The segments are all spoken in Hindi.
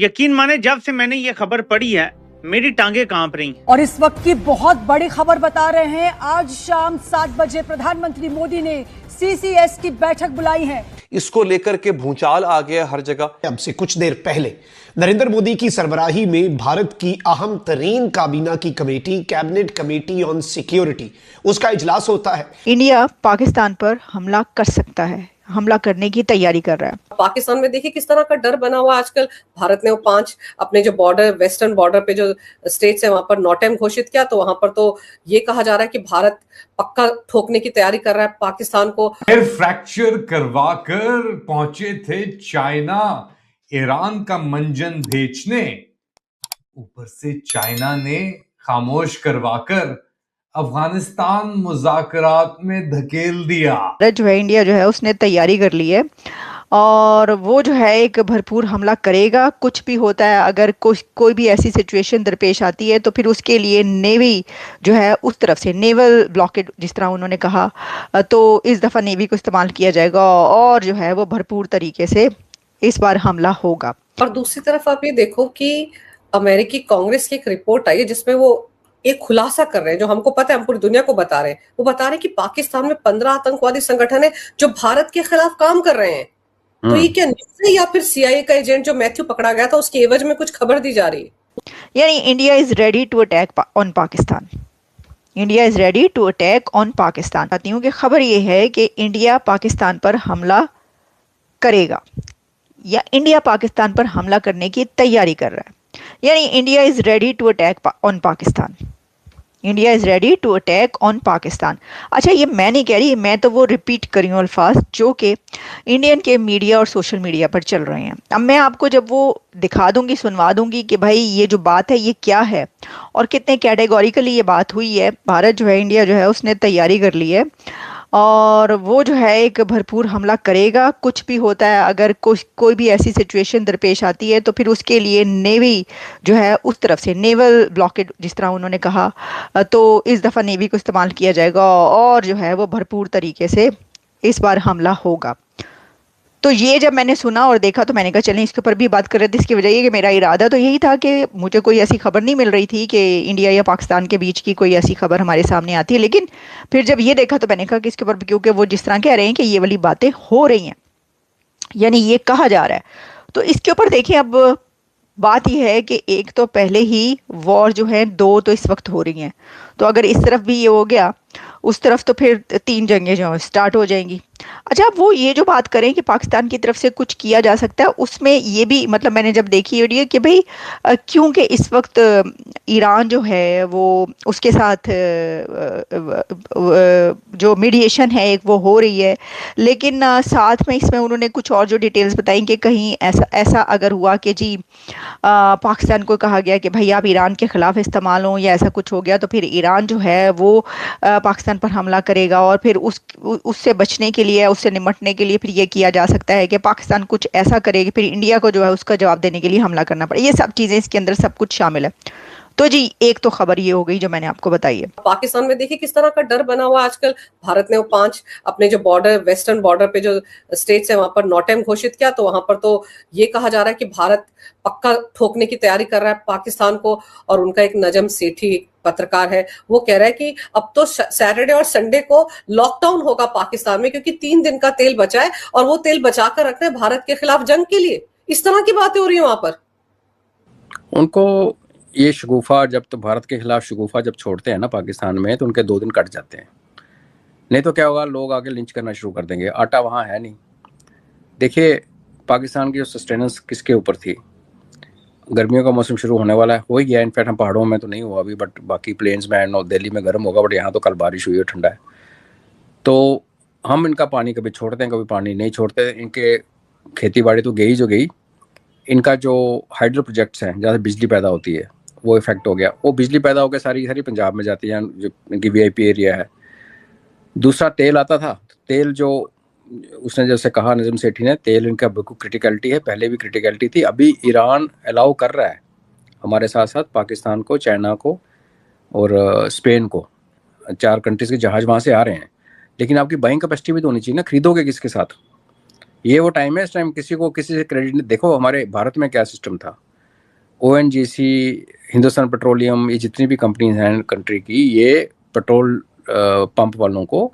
यकीन माने जब से मैंने ये खबर पढ़ी है मेरी टांगे कांप रही। और इस वक्त की बहुत बड़ी खबर बता रहे हैं, आज शाम 7 बजे प्रधानमंत्री मोदी ने सीसीएस की बैठक बुलाई है। इसको लेकर के भूचाल आ गया हर जगह। अब से कुछ देर पहले नरेंद्र मोदी की सरबराही में भारत की अहम तरीन काबीना की committee, cabinet committee on security, उसका इजलास होता है। इंडिया पाकिस्तान पर हमला कर सकता है, हमला करने की तैयारी कर रहा है। पाकिस्तान में देखिए किस तरह का डर बना हुआ आजकल। भारत ने वो 5 अपने जो बॉर्डर, वेस्टर्न बॉर्डर पे जो स्टेट्स है वहां पर नॉटैम घोषित किया, तो वहां पर तो ये कहा जा रहा है कि भारत पक्का ठोकने की तैयारी कर रहा है पाकिस्तान को। फिर फ्रैक्चर करवा कर पहुंचे थे चाइना ईरान का मंजन बेचने, ऊपर से चाइना ने खामोश करवाकर अफगानिस्तान मुज़ाकरात में धकेल दिया। जो है इंडिया जो है उसने तैयारी कर ली है और वो जो है एक भरपूर हमला करेगा। कुछ भी होता है, अगर कोई भी ऐसी सिचुएशन दरपेश आती है तो फिर उसके लिए नेवी जो है उस तरफ से नेवल ब्लॉकेड, जिस तरह उन्होंने कहा, तो इस दफ़ा नेवी को इस्तेमाल किया जाएगा और जो है वो भरपूर तरीके से इस बार हमला होगा। और दूसरी तरफ आप ये देखो कि अमेरिकी कांग्रेस की एक रिपोर्ट आई है जिसमें वो एक खुलासा कर रहे हैं, जो हमको पता है, हम पूरी दुनिया को बता रहे हैं। वो बता रहे हैं कि पाकिस्तान में 15 आतंकवादी संगठन है जो भारत के खिलाफ काम कर रहे हैं। तो ये क्या न्यूज़ है या फिर सीआईए का एजेंट जो मैथ्यू पकड़ा गया था उसके एवज में कुछ खबर दी जा रही है? यानी India is ready to attack on Pakistan. India is ready to attack on Pakistan. कहती हूँ कि खबर ये है कि इंडिया पाकिस्तान पर हमला करेगा या इंडिया पाकिस्तान पर हमला करने की तैयारी कर रहा है। यानी India is ready to attack on Pakistan. India is ready to attack on Pakistan. अच्छा, ये मैं नहीं कह रही, मैं तो वो रिपीट कर रही हूँ अल्फाज जो कि इंडियन के मीडिया और सोशल मीडिया पर चल रहे हैं। अब मैं आपको जब वो दिखा दूंगी, सुनवा दूंगी कि भाई ये जो बात है ये क्या है और कितने कैटेगोरिकली ये बात हुई है। भारत जो है, इंडिया जो है उसने तैयारी कर ली है और वो जो है एक भरपूर हमला करेगा। कुछ भी होता है, अगर कोई भी ऐसी सिचुएशन दरपेश आती है तो फिर उसके लिए नेवी जो है उस तरफ से नेवल ब्लॉकेड, जिस तरह उन्होंने कहा, तो इस दफ़ा नेवी को इस्तेमाल किया जाएगा और जो है वो भरपूर तरीके से इस बार हमला होगा। तो ये जब मैंने सुना और देखा तो मैंने कहा चलें इसके ऊपर भी बात कर रहे थे। इसकी वजह ये कि मेरा इरादा तो यही था कि मुझे कोई ऐसी खबर नहीं मिल रही थी कि इंडिया या पाकिस्तान के बीच की कोई ऐसी खबर हमारे सामने आती है, लेकिन फिर जब ये देखा तो मैंने कहा कि इसके ऊपर, क्योंकि वो जिस तरह कह रहे हैं कि ये वाली बातें हो रही हैं, यानी ये कहा जा रहा है, तो इसके ऊपर देखें। अब बात यह है कि एक तो पहले ही वॉर जो है 2 तो इस वक्त हो रही हैं, तो अगर इस तरफ भी ये हो गया उस तरफ तो फिर 3 जंगें जो स्टार्ट हो जाएंगी। अच्छा, वो ये जो बात करें कि पाकिस्तान की तरफ से कुछ किया जा सकता है, उसमें ये भी मतलब मैंने जब देखी वीडियो कि भाई क्योंकि इस वक्त ईरान जो है वो उसके साथ जो मीडिएशन है एक वो हो रही है, लेकिन साथ में इसमें उन्होंने कुछ और जो डिटेल्स बताई कि कहीं ऐसा अगर हुआ कि जी पाकिस्तान को कहा गया कि भाई आप ईरान के ख़िलाफ़ इस्तेमाल हो या ऐसा कुछ हो गया तो फिर ईरान जो है वो पाकिस्तान पर हमला करेगा और फिर उससे बचने के लिए, उससे निपटने के लिए फिर ये किया जा सकता है कि पाकिस्तान कुछ ऐसा करेगी, फिर इंडिया को जो है उसका जवाब देने के लिए हमला करना पड़े। ये सब चीज़ें इसके अंदर सब कुछ शामिल है। तो जी एक तो खबर ये हो गई जो मैंने आपको बताई है। पाकिस्तान में देखिए किस तरह का डर बना हुआ आजकल। भारत ने वो 5 अपने जो बॉर्डर, वेस्टर्न बॉर्डर पे जो स्टेट्स है वहां पर नॉटैम घोषित किया, तो वहां पर तो ये कहा जा रहा है कि भारत पक्का ठोकने की तैयारी कर रहा है पाकिस्तान को। और उनका एक नजम सेठी पत्रकार है, वो कह रहा है कि अब तो सैटरडे और संडे को लॉकडाउन होगा पाकिस्तान में, क्योंकि 3 दिन का तेल बचा है और वो तेल बचा कर रखना है भारत के खिलाफ जंग के लिए। इस तरह की बातें हो रही है वहां पर। उनको ये शगुफा, जब तो भारत के खिलाफ शगुफा जब छोड़ते हैं ना पाकिस्तान में, तो उनके 2 दिन कट जाते हैं। नहीं तो क्या होगा, लोग आगे लिंच करना शुरू कर देंगे। आटा वहाँ है नहीं। देखिए पाकिस्तान की जो सस्टेनेंस किसके ऊपर थी। गर्मियों का मौसम शुरू होने वाला है, हो ही गया। इनफैक्ट हम पहाड़ों में तो नहीं हुआ अभी, बट बाकी प्लेन्स में एंड दिल्ली में गर्म होगा, बट यहाँ तो कल बारिश हुई है, ठंडा है। तो हम इनका पानी कभी छोड़ते हैं, कभी पानी नहीं छोड़ते। इनके खेती बाड़ी तो गई जो गई, इनका जो हाइड्रो प्रोजेक्ट्स हैं जहाँ से बिजली पैदा होती है वो इफेक्ट हो गया। वो बिजली पैदा होकर सारी पंजाब में जाती है, जो इनकी वीआईपी एरिया है। दूसरा तेल आता था, तेल जो उसने जैसे कहा नजम सेठी ने, तेल इनका बिल्कुल क्रिटिकलिटी है, पहले भी क्रिटिकलिटी थी। अभी ईरान अलाउ कर रहा है हमारे साथ साथ पाकिस्तान को, चाइना को और स्पेन को, 4 कंट्रीज के जहाज वहाँ से आ रहे हैं। लेकिन आपकी बाइंग कैपेसिटी भी तो होनी चाहिए ना, खरीदोगे किसके साथ। ये वो टाइम है, इस टाइम किसी को किसी से क्रेडिट नहीं। देखो हमारे भारत में क्या सिस्टम था, ONGC, हिंदुस्तान पेट्रोलियम, ये जितनी भी कंपनीज हैं कंट्री की, ये पेट्रोल पंप वालों को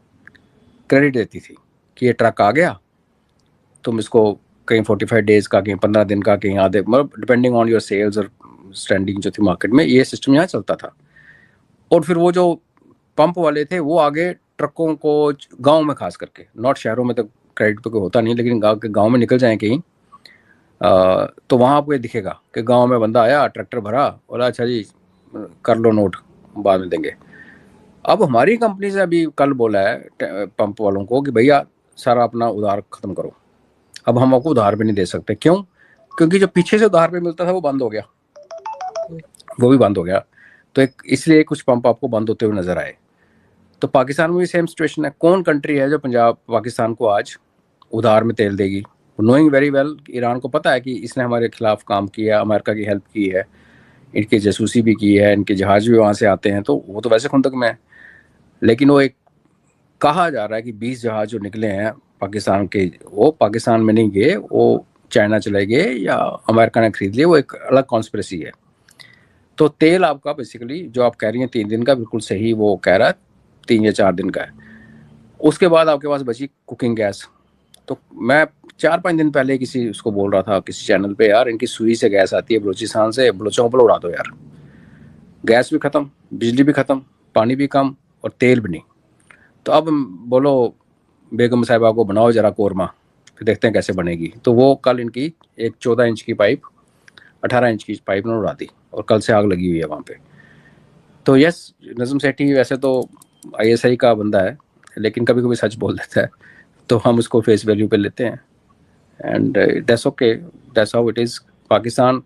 क्रेडिट देती थी कि ये ट्रक आ गया, तुम इसको कहीं 45 डेज का, कहीं 15 दिन का, कहीं आधे, मतलब डिपेंडिंग ऑन योर सेल्स और स्टैंडिंग जो थी मार्केट में, ये सिस्टम यहाँ चलता था। और फिर वो जो पंप वाले थे वो आगे ट्रकों को गांव में खास करके, नॉट शहरों में तो क्रेडिट पे कोई होता नहीं, लेकिन गांव में निकल जाए कहीं तो वहाँ आपको ये दिखेगा कि गांव में बंदा आया, ट्रैक्टर भरा और अच्छा जी कर लो नोट, बाद में देंगे। अब हमारी कंपनी से अभी कल बोला है पंप वालों को कि भैया सारा अपना उधार ख़त्म करो, अब हम आपको उधार भी नहीं दे सकते। क्यों? क्योंकि जो पीछे से उधार पे मिलता था वो बंद हो गया, वो भी बंद हो गया। तो इसलिए कुछ पंप आपको बंद होते हुए नजर आए। तो पाकिस्तान में भी सेम सिचुएशन है। कौन कंट्री है जो पाकिस्तान को आज उधार में तेल देगी? नोइंग वेरी वेल, ईरान को पता है कि इसने हमारे खिलाफ काम किया, अमेरिका की हेल्प की है, इनकी जासूसी भी की है, इनके जहाज भी वहाँ से आते हैं, तो वो तो वैसे खुंदक में है। लेकिन वो एक कहा जा रहा है कि 20 जहाज जो निकले हैं पाकिस्तान के, वो पाकिस्तान में नहीं गए, वो चाइना चले गए या अमेरिका ने खरीद लिए, वो एक अलग कॉन्स्पिरेसी है। तो तेल आपका बेसिकली जो आप कह रही हैं 3 दिन का, बिल्कुल सही वो कह रहा है, 3 या 4 दिन का है। उसके बाद आपके पास बची कुकिंग गैस। तो मैं 4-5 दिन पहले किसी उसको बोल रहा था किसी चैनल पे, यार इनकी सुई से गैस आती है बलूचिस्तान से, बलोचों पर उड़ा दो यार, गैस भी ख़त्म, बिजली भी ख़त्म, पानी भी कम और तेल भी नहीं। तो अब बोलो बेगम साहिबा को बनाओ ज़रा कोरमा, फिर देखते हैं कैसे बनेगी। तो वो कल इनकी एक 14 इंच की पाइप 18 इंच की पाइप ने उड़ा दी और कल से आग लगी हुई है वहाँ पे। तो यस, नज़म सेठी वैसे तो ISI का बंदा है, लेकिन कभी कभी सच बोल देता है, तो हम उसको फेस वैल्यू पे लेते हैं। And that's okay, that's how it is Pakistan.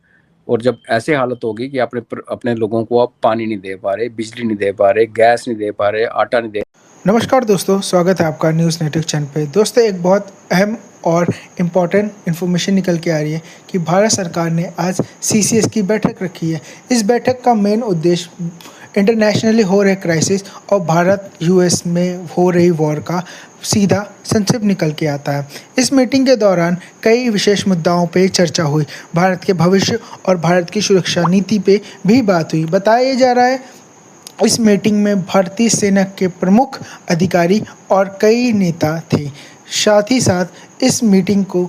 और जब ऐसे हालत होगी कि अपने लोगों को आप पानी नहीं दे पा रहे, बिजली नहीं दे पा रहे, गैस नहीं दे पा रहे, आटा नहीं दे। नमस्कार दोस्तों, स्वागत है आपका न्यूज़ नेटवर्क चैनल पे। दोस्तों, एक बहुत अहम और इम्पॉर्टेंट इन्फॉर्मेशन निकल के आ रही है कि भारत सरकार ने आज CCS की बैठक रखी है। इस बैठक का मेन उद्देश्य इंटरनेशनली हो रहे क्राइसिस और भारत US में हो रही वॉर का सीधा संक्षिप्त निकल के आता है। इस मीटिंग के दौरान कई विशेष मुद्दाओं पे चर्चा हुई। भारत के भविष्य और भारत की सुरक्षा नीति पे भी बात हुई। बताया जा रहा है इस मीटिंग में भारतीय सेना के प्रमुख अधिकारी और कई नेता थे। साथ ही साथ इस मीटिंग को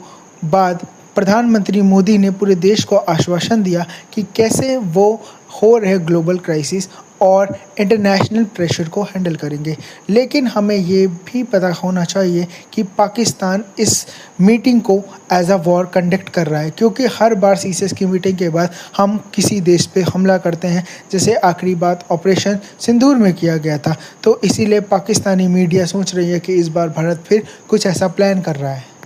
बाद प्रधानमंत्री मोदी ने पूरे देश को आश्वासन दिया कि कैसे वो हो रहे ग्लोबल क्राइसिस और इंटरनेशनल प्रेशर को हैंडल करेंगे। लेकिन हमें ये भी पता होना चाहिए कि पाकिस्तान इस मीटिंग को एज अ वॉर कंडक्ट कर रहा है, क्योंकि हर बार CCS की मीटिंग के बाद हम किसी देश पे हमला करते हैं, जैसे आखिरी बात ऑपरेशन सिंदूर में किया गया था। तो इसीलिए पाकिस्तानी मीडिया सोच रही है कि इस बार भारत फिर कुछ ऐसा प्लान कर रहा है।